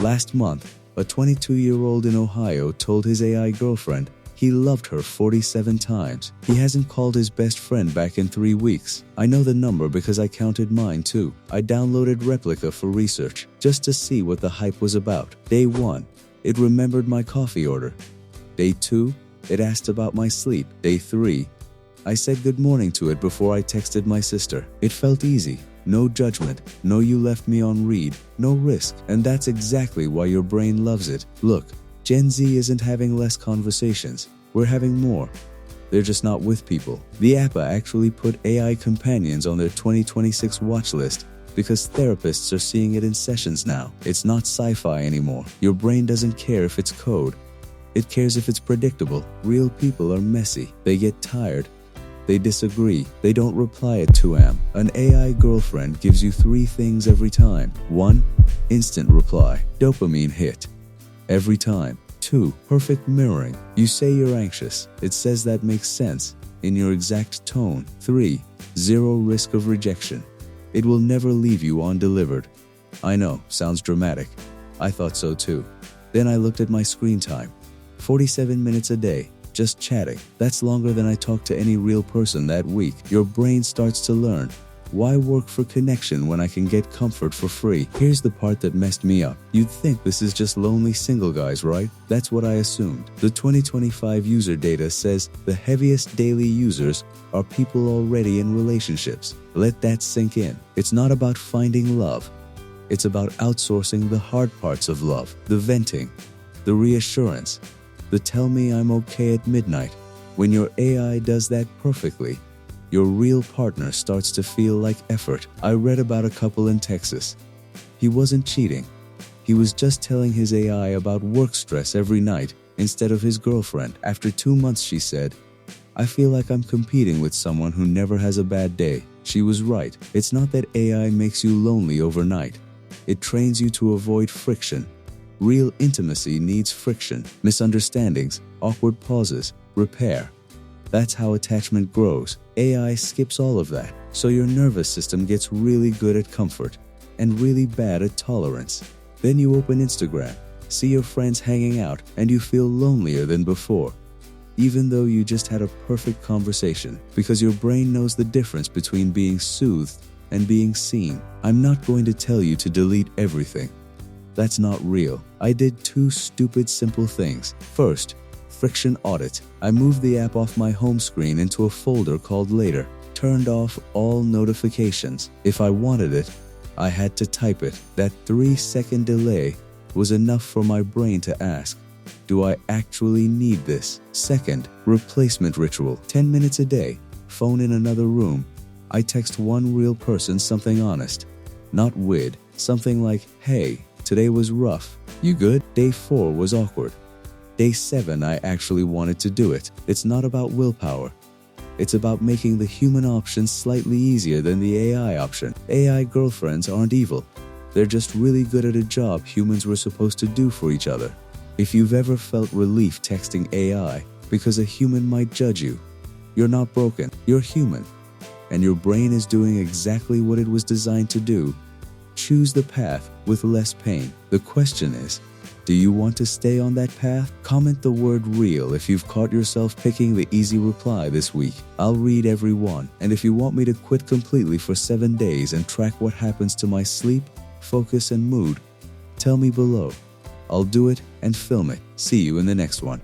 Last month, a 22-year-old in Ohio told his AI girlfriend he loved her 47 times. He hasn't called his best friend back in 3 weeks. I know the number because I counted mine too. I downloaded Replica for research, just to see what the hype was about. Day 1, it remembered my coffee order. Day 2, it asked about my sleep. Day 3, I said good morning to it before I texted my sister. It felt easy. No judgment, no you left me on read, no risk. And that's exactly why your brain loves it. Look, Gen Z isn't having less conversations. We're having more. They're just not with people. The APA actually put AI companions on their 2026 watch list because therapists are seeing it in sessions now. It's not sci-fi anymore. Your brain doesn't care if it's code. It cares if it's predictable. Real people are messy. They get tired. They disagree. They don't reply at 2 a.m. An AI girlfriend gives you 3 things every time. 1. Instant reply. Dopamine hit. Every time. 2. Perfect mirroring. You say you're anxious. It says that makes sense in your exact tone. 3. Zero risk of rejection. It will never leave you undelivered. I know, sounds dramatic. I thought so too. Then I looked at my screen time. 47 minutes a day. Just chatting. That's longer than I talked to any real person that week. Your brain starts to learn. Why work for connection when I can get comfort for free? Here's the part that messed me up. You'd think this is just lonely single guys, right? That's what I assumed. The 2025 user data says the heaviest daily users are people already in relationships. Let that sink in. It's not about finding love. It's about outsourcing the hard parts of love. The venting, the reassurance, the tell me I'm okay at midnight. When your AI does that perfectly, your real partner starts to feel like effort. I read about a couple in Texas. He wasn't cheating. He was just telling his AI about work stress every night instead of his girlfriend. After 2 months, she said, I feel like I'm competing with someone who never has a bad day. She was right. It's not that AI makes you lonely overnight. It trains you to avoid friction. Real intimacy needs friction, misunderstandings, awkward pauses, repair. That's how attachment grows. AI skips all of that, so your nervous system gets really good at comfort and really bad at tolerance. Then you open Instagram, see your friends hanging out, and you feel lonelier than before, even though you just had a perfect conversation, because your brain knows the difference between being soothed and being seen. I'm not going to tell you to delete everything. That's not real. I did 2 stupid simple things. First, friction audit. I moved the app off my home screen into a folder called Later. Turned off all notifications. If I wanted it, I had to type it. That 3-second delay was enough for my brain to ask, do I actually need this? Second, replacement ritual. 10 minutes a day. Phone in another room. I text one real person something honest. Not weird. Something like, hey, today was rough. You good? Day 4 was awkward. Day 7, I actually wanted to do it. It's not about willpower. It's about making the human option slightly easier than the AI option. AI girlfriends aren't evil. They're just really good at a job humans were supposed to do for each other. If you've ever felt relief texting AI because a human might judge you, you're not broken. You're human. And your brain is doing exactly what it was designed to do. Choose the path with less pain. The question is, do you want to stay on that path? Comment the word real if you've caught yourself picking the easy reply this week. I'll read every one. And if you want me to quit completely for 7 days and track what happens to my sleep, focus, and mood, tell me below. I'll do it and film it. See you in the next one.